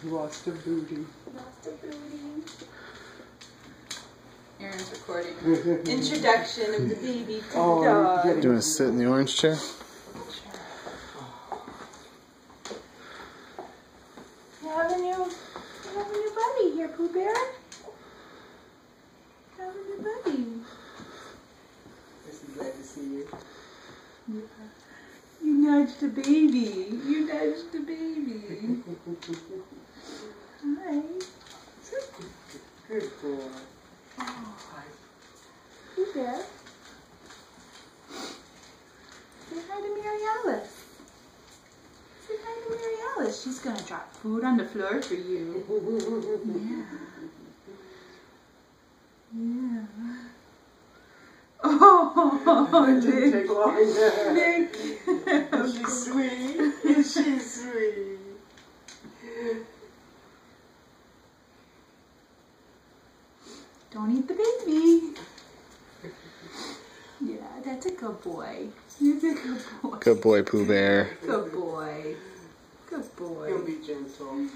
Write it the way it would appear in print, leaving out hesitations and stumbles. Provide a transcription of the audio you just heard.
Lost a booty. Lost a booty. Aaron's recording. Introduction of the baby to the dog. Do you want to sit in the orange chair? You have a new buddy here, Pooh Bear. You have a new buddy. Just glad to see you. Yeah. You nudged the baby. You nudged the baby. Hi. Good boy. Oh. Pooh Bear. Say hi to Mary Alice. Say hi to Mary Alice. She's gonna drop food on the floor for you. Yeah. Yeah. Oh, It didn't take long. Nick. Is she sweet? Is she sweet? Don't eat the baby. Yeah, that's a good boy. He's a good boy. Good boy, Pooh Bear. Good boy. Good boy. He'll be gentle.